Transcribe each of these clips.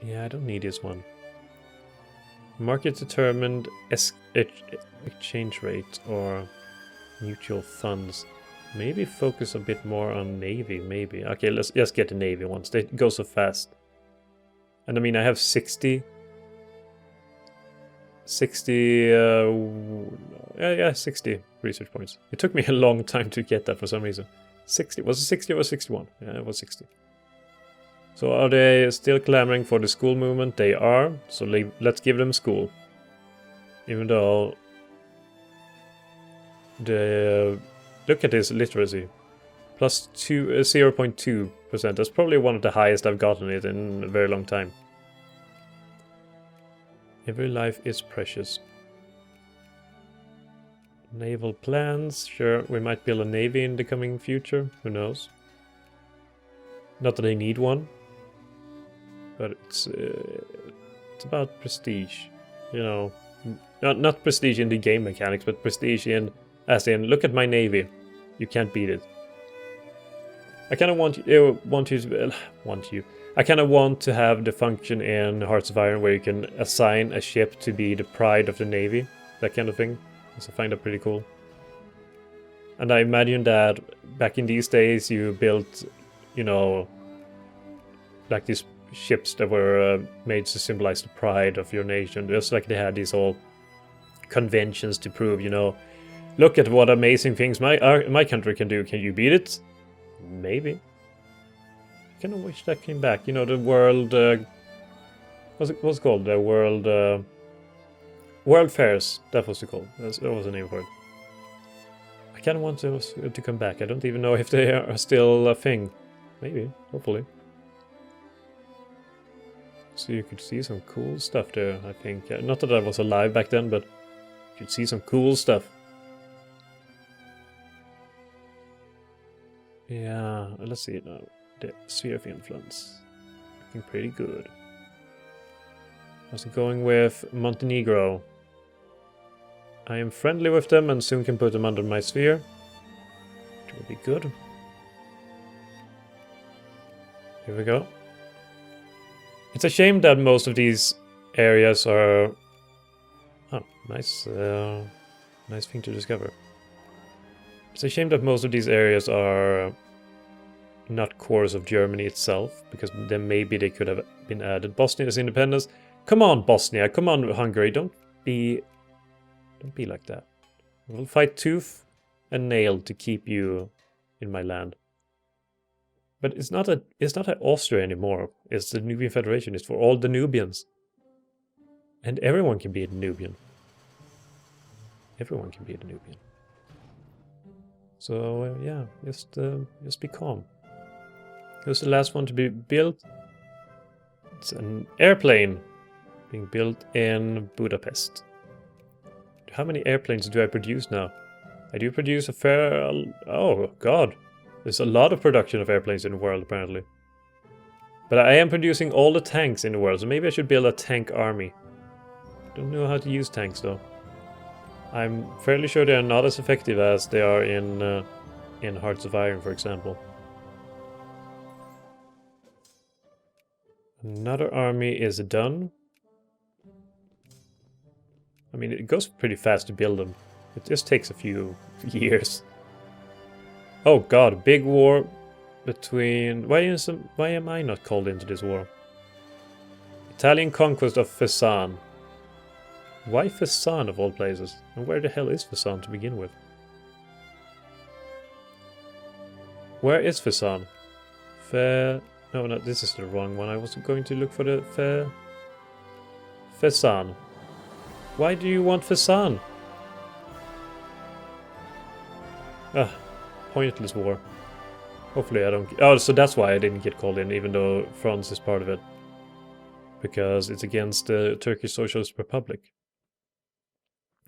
Yeah, I don't need this one. Market determined exchange rate or mutual funds. Maybe focus a bit more on Navy, maybe. Okay, let's just get the Navy ones. They go so fast. And I mean, I have 60. 60, yeah, 60 research points. It took me a long time to get that for some reason. 60, was it 60 or 61? Yeah, it was 60. So are they still clamoring for the school movement? They are, so let's give them school. Even though look at this literacy. Plus 0.2%. That's probably one of the highest I've gotten it in a very long time. Every life is precious. Naval plans. Sure, we might build a navy in the coming future. Who knows? Not that I need one. But it's about prestige. You know, not prestige in the game mechanics, but prestige in, as in, look at my navy. You can't beat it. I kind of I kind of want to have the function in Hearts of Iron where you can assign a ship to be the pride of the navy, that kind of thing. So I find that pretty cool. And I imagine that back in these days you built, you know, like these ships that were made to symbolize the pride of your nation. Just like they had these all conventions to prove, you know, look at what amazing things my country can do. Can you beat it? Maybe. I kind of wish that came back. You know, the world... what's it called? The World Fairs. That was it called. That was the name for it. I kind of want to come back. I don't even know if they are still a thing. Maybe. Hopefully. So you could see some cool stuff there, I think. Not that I was alive back then, but you could see some cool stuff. Yeah, let's see now. The sphere of influence. Looking pretty good. How's it going with Montenegro? I am friendly with them and soon can put them under my sphere. It will be good. Here we go. It's a shame that most of these areas are... Oh, nice, nice thing to discover. It's a shame that most of these areas are not cores of Germany itself, because then maybe they could have been added. Bosnia's independence. Come on, Bosnia. Come on, Hungary. Don't be like that. We'll fight tooth and nail to keep you in my land. But it's not Austria anymore. It's the Nubian Federation. It's for all the Nubians. And everyone can be a Nubian. Everyone can be a Nubian. So yeah, just be calm. Here's the last one to be built. It's an airplane being built in Budapest. How many airplanes do I produce now? I do produce a fair... Oh god, there's a lot of production of airplanes in the world apparently. But I am producing all the tanks in the world, so maybe I should build a tank army. Don't know how to use tanks though. I'm fairly sure they are not as effective as they are in Hearts of Iron, for example. Another army is done. I mean, it goes pretty fast to build them. It just takes a few years. Oh god, big war between... Why am I not called into this war? Italian conquest of Fezzan. Why Fezzan of all places? And where the hell is Fezzan to begin with? Where is Fezzan? No, this is the wrong one. I was going to look for the Fezzan. Why do you want Fezzan? Ah, pointless war. Hopefully I don't... Oh, so that's why I didn't get called in, even though France is part of it. Because it's against the Turkish Socialist Republic.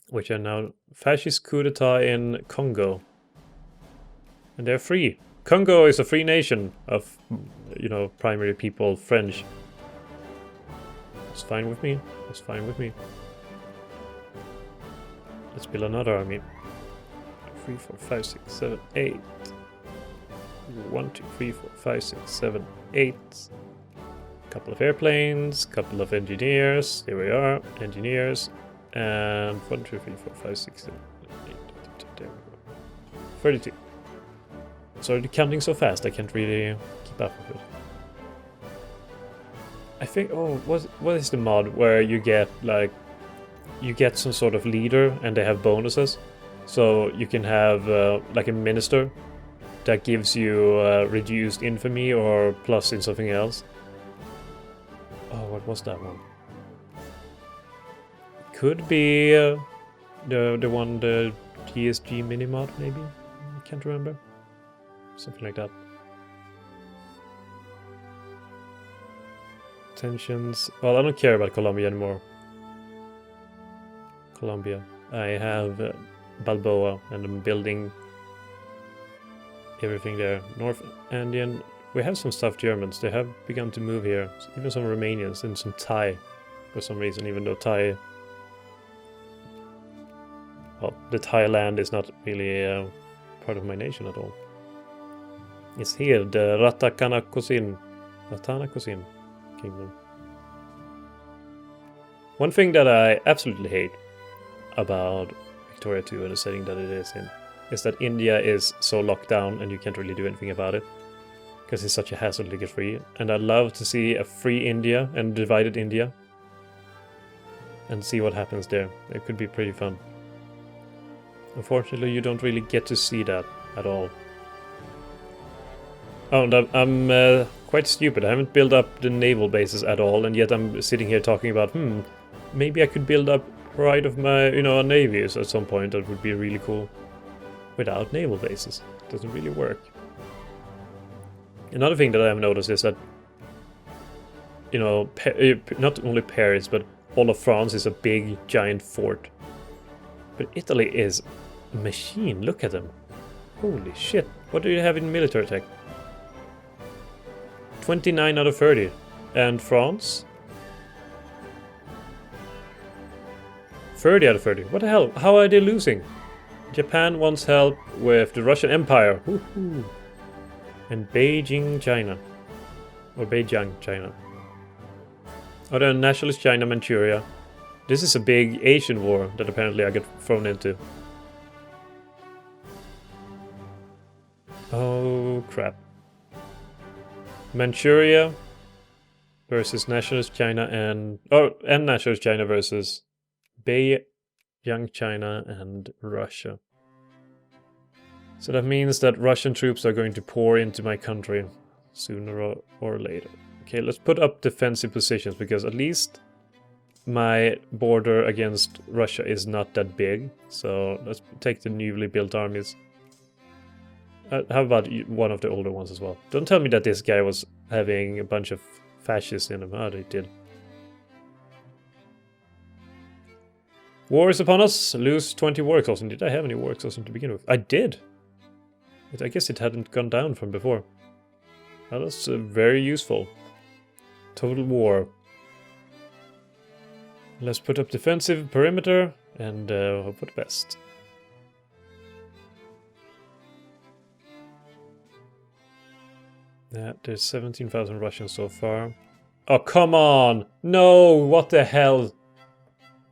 Which are now fascist coup d'etat in Congo. And they're free. Congo is a free nation of, you know, primary people, French. It's fine with me. It's fine with me. Let's build another army. 3, 4, 5, 6, 7, 8. 1, 2, 3, 4, 5, 6, 7, 8. Couple of airplanes, couple of engineers. Here we are, engineers. And 1, 2, 3, 4, 5, 6, 7, 8, 9, 10, 32. Sorry, counting so fast, I can't really keep up with it. I think, oh, what is the mod where you get, like, you get some sort of leader and they have bonuses? So you can have, like, a minister that gives you reduced infamy or plus in something else. Oh, what was that one? Could be the one, the TSG mini mod, maybe? I can't remember. Something like that. Tensions. Well, I don't care about Colombia anymore. Colombia. I have Balboa and I'm building everything there. North Andean. We have some South Germans. They have begun to move here. Even some Romanians and some Thai for some reason, even though Thai... Well, the Thai land is not really part of my nation at all. It's here, the Rattanakosin kingdom. One thing that I absolutely hate about Victoria 2 and the setting that it is in is that India is so locked down and you can't really do anything about it. Because it's such a hassle to get free. And I'd love to see a free India and divided India. And see what happens there. It could be pretty fun. Unfortunately, you don't really get to see that at all. Oh, and I'm quite stupid. I haven't built up the naval bases at all. And yet I'm sitting here talking about, maybe I could build up pride of my, a navy at some point. That would be really cool. Without naval bases. It doesn't really work. Another thing that I have noticed is that, not only Paris, but all of France is a big, giant fort. But Italy is a machine. Look at them. Holy shit. What do you have in military tech? 29 out of 30. And France? 30 out of 30. What the hell? How are they losing? Japan wants help with the Russian Empire. Woohoo! And Beijing, China. Or Beijing, China. Oh, the nationalist China, Manchuria. This is a big Asian war that apparently I got thrown into. Oh, crap. Manchuria versus nationalist China and nationalist China versus Beijing, China and Russia. So that means that Russian troops are going to pour into my country sooner or later. Okay, let's put up defensive positions because at least my border against Russia is not that big. So let's take the newly built armies. How about one of the older ones as well? Don't tell me that this guy was having a bunch of fascists in him. Oh, they did. War is upon us. Lose 20 war exhaustion. Did I have any war exhaustion to begin with? I did. I guess it hadn't gone down from before. That was very useful. Total war. Let's put up defensive perimeter and hope for the best. Yeah, there's 17,000 Russians so far. Oh, come on! No! What the hell?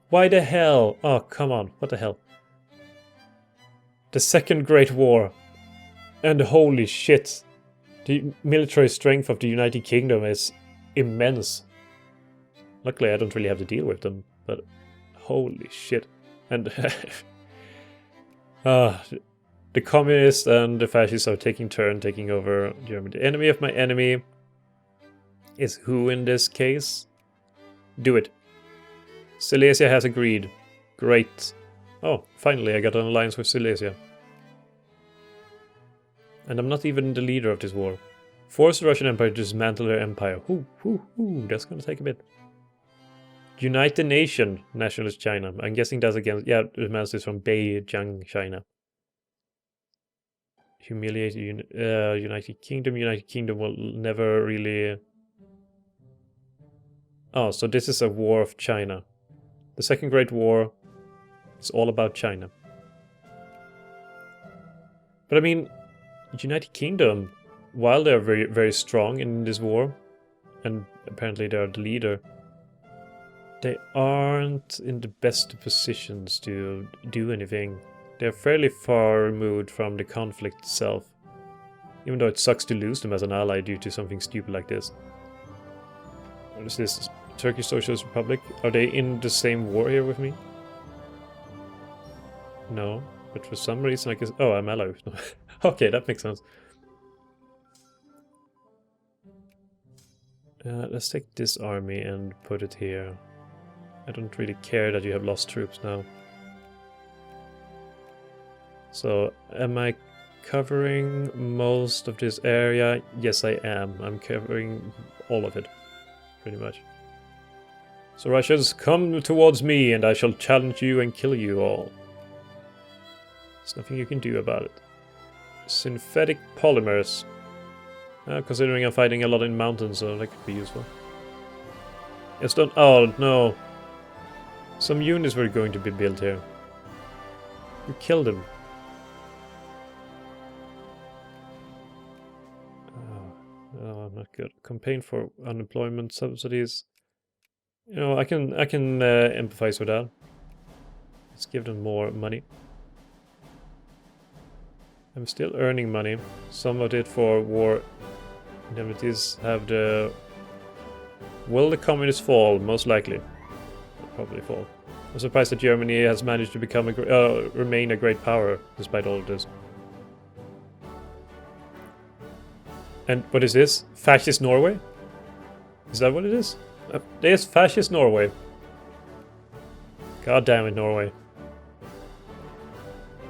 Why the hell? Oh, come on. What the hell? The Second Great War. And holy shit. The military strength of the United Kingdom is immense. Luckily, I don't really have to deal with them, but holy shit. And the communists and the fascists are taking over Germany. The enemy of my enemy is who in this case? Do it. Silesia has agreed. Great. Oh, finally I got an alliance with Silesia. And I'm not even the leader of this war. Force the Russian Empire to dismantle their empire. That's gonna take a bit. Unite the nation, nationalist China. I'm guessing that's against... Yeah, the master is from Beijing, China. Humiliate United Kingdom. United Kingdom will never really... Oh, so this is a war of China. The Second Great War is all about China. But I mean, United Kingdom, while they're very, very strong in this war, And apparently they're the leader. They aren't in the best positions to do anything. They're fairly far removed from the conflict itself. Even though it sucks to lose them as an ally due to something stupid like this. What is this? Turkish Socialist Republic? Are they in the same war here with me? No. But for some reason I guess... Oh, I'm ally with them. Okay, that makes sense. Let's take this army and put it here. I don't really care that you have lost troops now. So, am I covering most of this area? Yes, I am. I'm covering all of it, pretty much. So Russians, come towards me and I shall challenge you and kill you all. There's nothing you can do about it. Synthetic polymers. Considering I'm fighting a lot in mountains, so that could be useful. Yes, don't... Oh, no. Some units were going to be built here. You killed them. Oh, not good. Campaign for unemployment subsidies. You know, I can empathize with that. Let's give them more money. I'm still earning money. Some of it for war indemnities have the... Will the communists fall? Most likely. They'll probably fall. I'm surprised that Germany has managed to become remain a great power despite all of this. And what is this? Fascist Norway? Is that what it is? There's Fascist Norway. God damn it, Norway.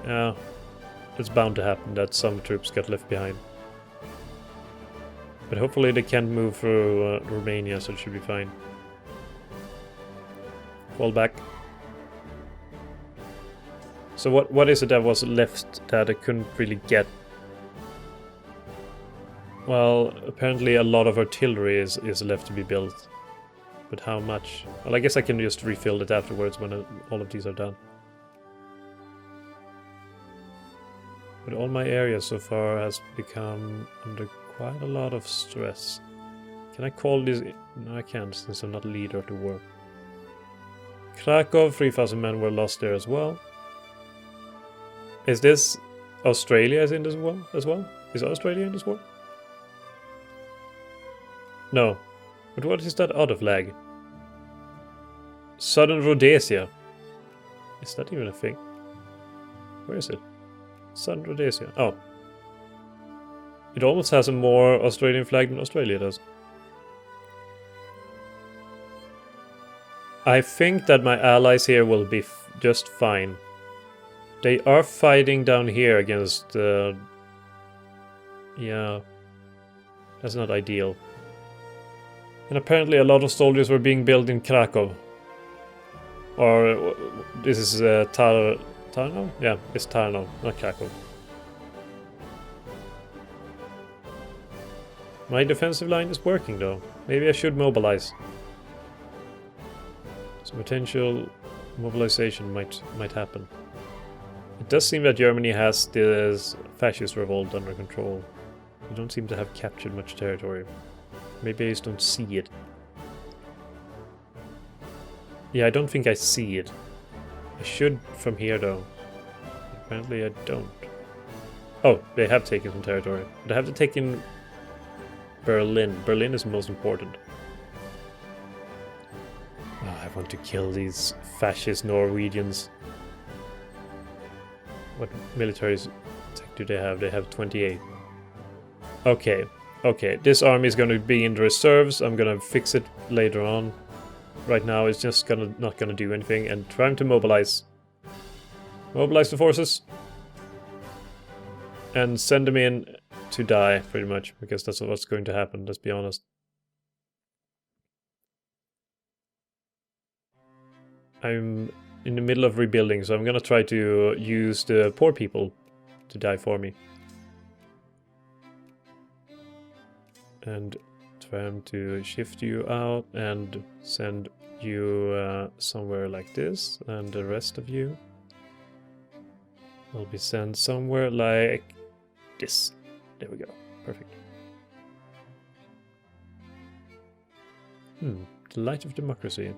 Yeah, it's bound to happen that some troops get left behind. But hopefully they can't move through Romania, so it should be fine. Fall back. So what is it that was left that I couldn't really get? Well, apparently a lot of artillery is left to be built. But how much? Well, I guess I can just refill it afterwards when all of these are done. But all my areas so far has become under quite a lot of stress. Can I call this... No, I can't, since I'm not leader of the war. Krakow, 3,000 men were lost there as well. Is this... Australia is in this war as well? Is Australia in this war? No. But what is that other flag? Southern Rhodesia. Is that even a thing? Where is it? Southern Rhodesia. Oh. It almost has a more Australian flag than Australia does. I think that my allies here will be just fine. They are fighting down here against... yeah. That's not ideal. And apparently a lot of soldiers were being built in Krakow. Or... this is Tarnow? Yeah, it's Tarnow, not Krakow. My defensive line is working though. Maybe I should mobilize. Some potential mobilization might happen. It does seem that Germany has this fascist revolt under control. They don't seem to have captured much territory. Maybe I just don't see it. Yeah, I don't think I see it. I should from here though. Apparently I don't. Oh, they have taken some territory. But I have to take in Berlin. Berlin is most important. Oh, I want to kill these fascist Norwegians. What military tech do they have? They have 28. Okay, okay. This army is going to be in the reserves. I'm going to fix it later on. Right now it's just not going to do anything. And trying to mobilize. Mobilize the forces. And send them in to die, pretty much. Because that's what's going to happen, let's be honest. I'm in the middle of rebuilding, so I'm gonna try to use the poor people to die for me. And try to shift you out and send you somewhere like this, and the rest of you will be sent somewhere like this. There we go. Perfect. The light of democracy.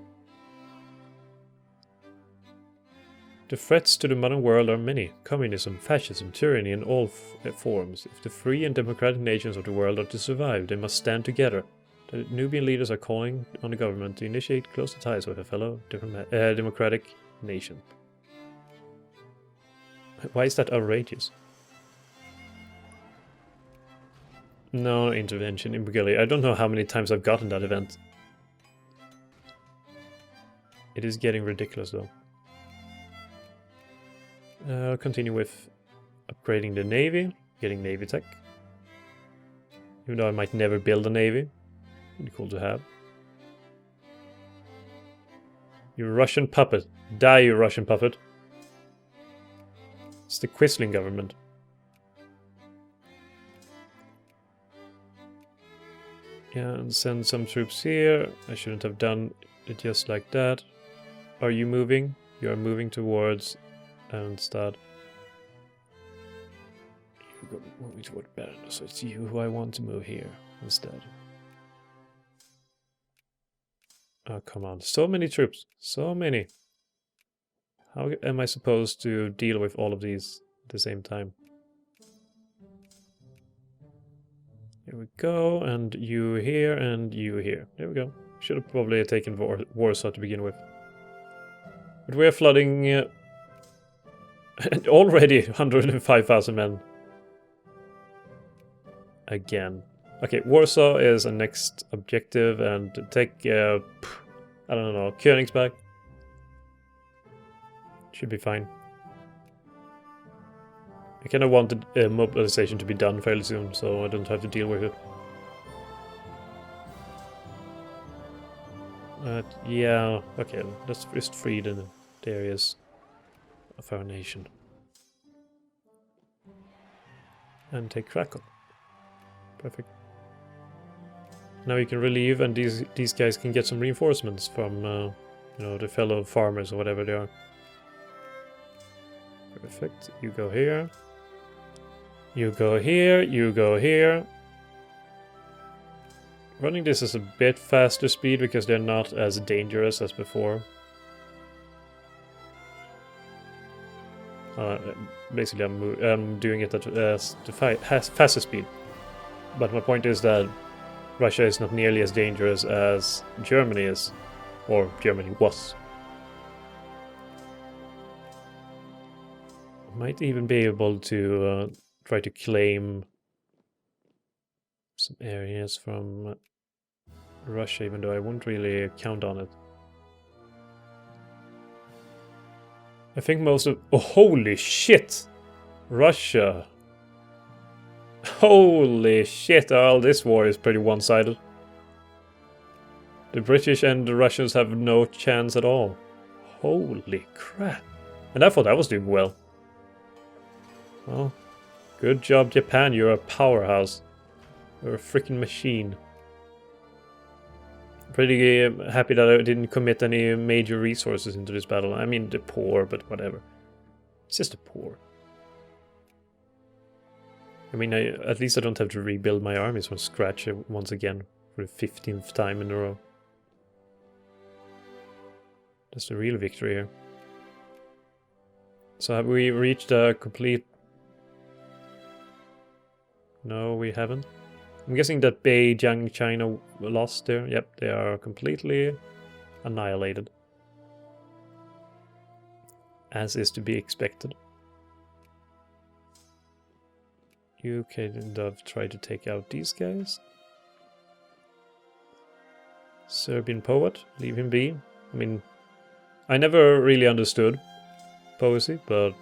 The threats to the modern world are many. Communism, fascism, tyranny in all forms. If the free and democratic nations of the world are to survive, they must stand together. The Nubian leaders are calling on the government to initiate closer ties with a fellow democratic nation. Why is that outrageous? No intervention in Bulgaria. I don't know how many times I've gotten that event. It is getting ridiculous though. I'll continue with upgrading the navy, getting navy tech. Even though I might never build a navy. Pretty cool to have. You Russian puppet. Die, you Russian puppet. It's the Quisling government. Yeah, and send some troops here. I shouldn't have done it just like that. Are you moving? You are moving towards Arnstad. You're moving toward Bern, so it's you who I want to move here instead. Oh, come on. So many troops. So many. How am I supposed to deal with all of these at the same time? Here we go, and you here, and you here. There we go. Should have probably taken Warsaw to begin with. But we're flooding already 105,000 men. Again. Okay, Warsaw is a next objective, and take, I don't know, Königsberg. Should be fine. I kind of wanted mobilization to be done fairly soon, so I don't have to deal with it. Yeah, okay, let's just free the areas of our nation. And take Krakow. Perfect. Now you can relieve, and these guys can get some reinforcements from, you know, the fellow farmers or whatever they are. Perfect. You go here. You go here. You go here. Running this is a bit faster speed because they're not as dangerous as before. Basically, I'm doing it at the faster speed. But my point is that Russia is not nearly as dangerous as Germany is, or Germany was. Might even be able to try to claim some areas from Russia, even though I wouldn't really count on it. I think most of... Oh, holy shit! Russia! Holy shit, all this war is pretty one-sided. The British and the Russians have no chance at all. Holy crap. And I thought I was doing well. Well, good job, Japan. You're a powerhouse. You're a freaking machine. Pretty happy that I didn't commit any major resources into this battle. I mean, the poor, but whatever. It's just the poor. I mean, at least I don't have to rebuild my armies from scratch once again for the 15th time in a row. That's the real victory here. So have we reached a complete... No, we haven't. I'm guessing that Beijing, China lost there. Yep, they are completely annihilated. As is to be expected. UK and Dove tried to take out these guys. Serbian poet, leave him be. I mean, I never really understood poesy, but...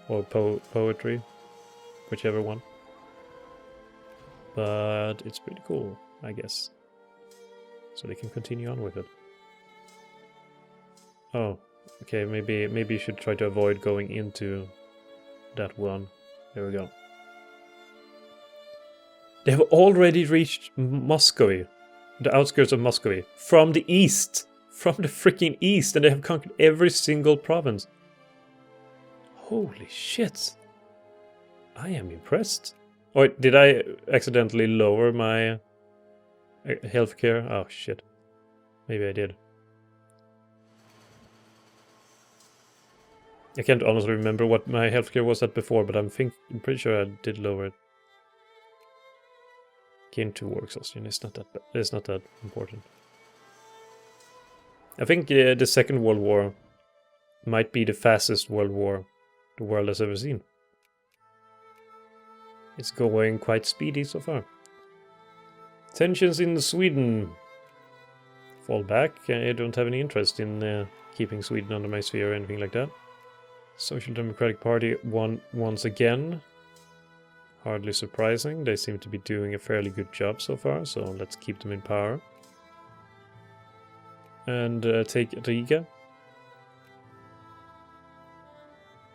or poetry, whichever one. But it's pretty cool, I guess. So they can continue on with it. Oh, okay, maybe you should try to avoid going into that one. There we go. They have already reached Muscovy, the outskirts of Muscovy, from the east. From the freaking east, and they have conquered every single province. Holy shit. I am impressed. Wait, did I accidentally lower my healthcare? Oh, shit. Maybe I did. I can't honestly remember what my healthcare was at before, but I'm pretty sure I did lower it. Gain 2 war exhaustion. It's not that bad. It's not that important. I think the Second World War might be the fastest world war the world has ever seen. It's going quite speedy so far. Tensions in Sweden fall back. I don't have any interest in keeping Sweden under my sphere or anything like that. Social Democratic Party won once again. Hardly surprising. They seem to be doing a fairly good job so far, so let's keep them in power. And take Riga.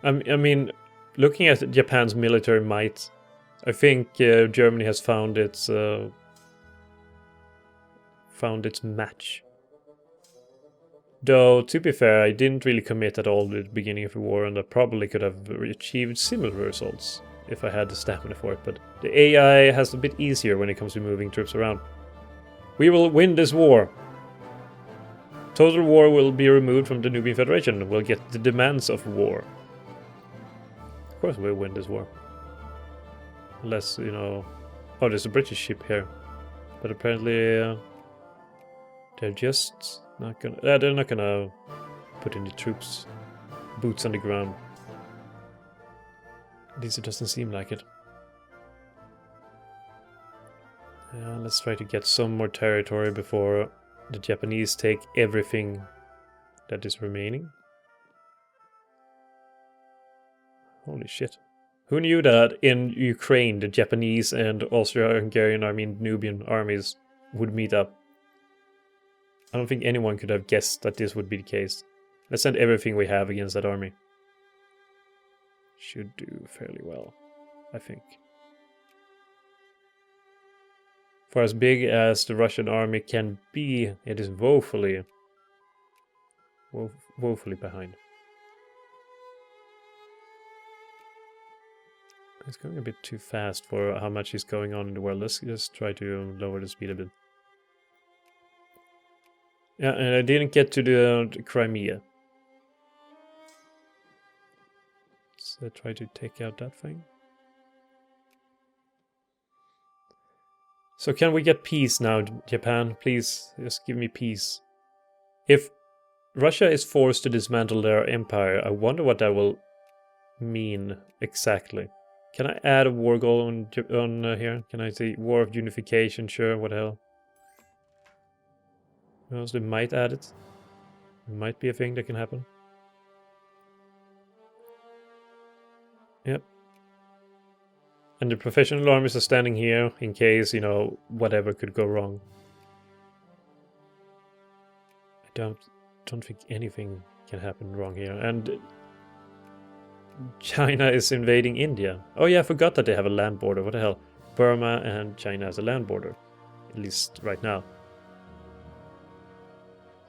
I mean, looking at Japan's military might, I think Germany has found its match. Though, to be fair, I didn't really commit at all at the beginning of the war, and I probably could have achieved similar results if I had the stamina for it, but the AI has a bit easier when it comes to moving troops around. We will win this war. Total war will be removed from the Nubian Federation. We'll get the demands of war. Of course we'll win this war. Unless, you know... Oh, there's a British ship here. But apparently... they're just not gonna... they're not gonna put in the troops. Boots on the ground. At least it doesn't seem like it. Let's try to get some more territory before the Japanese take everything that is remaining. Holy shit. Who knew that in Ukraine the Japanese and Austria-Hungarian, Nubian armies would meet up? I don't think anyone could have guessed that this would be the case. Let's send everything we have against that army. Should do fairly well, I think. For as big as the Russian army can be, it is woefully behind. It's going a bit too fast for how much is going on in the world. Let's just try to lower the speed a bit. Yeah, and I didn't get to the Crimea. Let's try to take out that thing. So can we get peace now, Japan? Please, just give me peace. If Russia is forced to dismantle their empire, I wonder what that will mean exactly. Can I add a war goal on here? Can I say war of unification? Sure, what the hell? Well, they might add it. It might be a thing that can happen. Yep. And the professional armies are standing here in case, you know, whatever could go wrong. I don't think anything can happen wrong here. And China is invading India. Oh yeah, I forgot that they have a land border. What the hell? Burma and China has a land border. At least right now.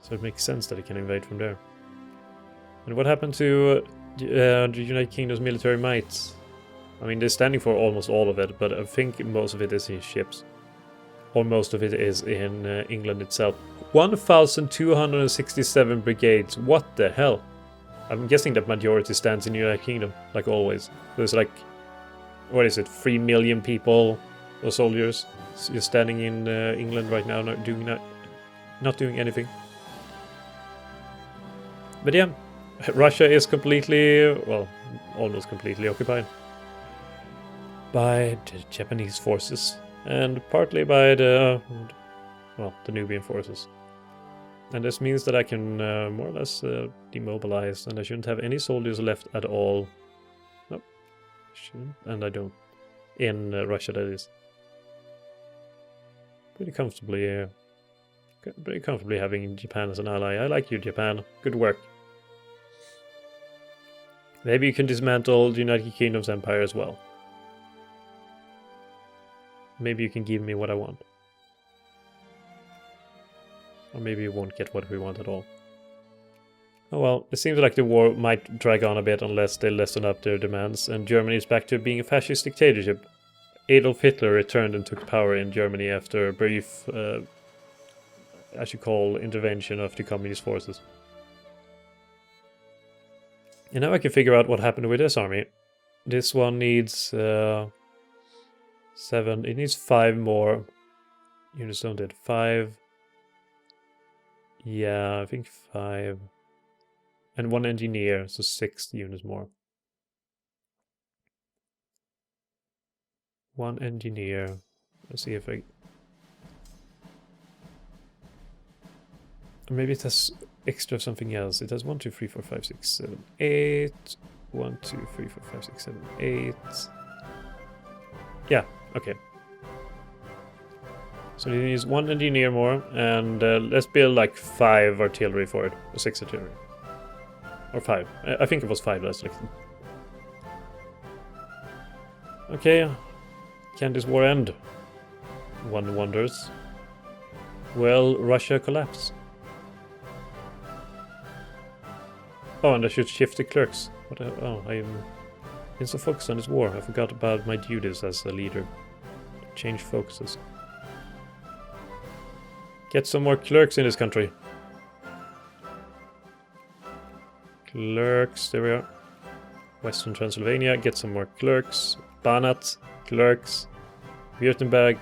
So it makes sense that it can invade from there. And what happened to the United Kingdom's military might? I mean, they're standing for almost all of it, but I think most of it is in ships. Or most of it is in England itself. 1,267 brigades. What the hell? I'm guessing that majority stands in the United Kingdom, like always. There's like, what is it, 3 million people or soldiers just standing in England right now, not doing anything. But yeah, Russia is completely, well, almost completely occupied by the Japanese forces and partly by the Nubian forces. And this means that I can more or less demobilize, and I shouldn't have any soldiers left at all. Nope, I shouldn't, and I don't. In Russia, that is. Pretty comfortably having Japan as an ally. I like you, Japan. Good work. Maybe you can dismantle the United Kingdom's empire as well. Maybe you can give me what I want. Or maybe you won't get what we want at all. Oh well, it seems like the war might drag on a bit unless they lessen up their demands, and Germany is back to being a fascist dictatorship. Adolf Hitler returned and took power in Germany after a brief I should call, intervention of the communist forces. And now I can figure out what happened with this army. This one needs 7. It needs 5 more units, don't it? 5. Yeah, I think 5. And 1 engineer, so 6 units more. 1 engineer. Let's see if I... Maybe it has extra something else. It has 1, 2, 3, 4, 5, 6, 7, 8. 1, 2, 3, 4, 5, 6, 7, 8. Yeah, okay. So it needs 1 engineer more, and let's build like 5 artillery for it. Or 6 artillery. Or 5. I think it was 5 last selected. Okay. Can this war end? One wonders. Will Russia collapse? Oh, and I should shift the clerks. Oh, I'm so focused on this war. I forgot about my duties as a leader. Change focuses. Get some more clerks in this country. Clerks, there we are. Western Transylvania, get some more clerks. Banat, clerks. Württemberg,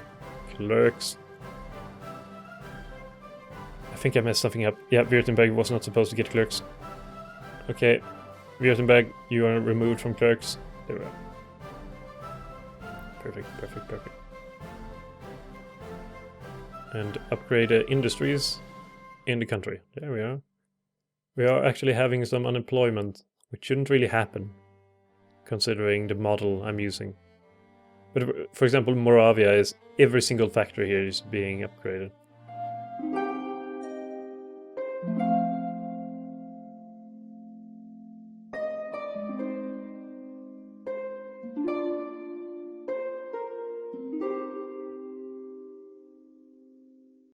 clerks. I think I messed something up. Yeah, Württemberg was not supposed to get clerks. Okay, Württemberg, you are removed from clerks. There we are. Perfect, perfect, perfect. And upgrade industries in the country. There we are. We are actually having some unemployment, which shouldn't really happen, considering the model I'm using. But for example, Moravia is every single factory here is being upgraded.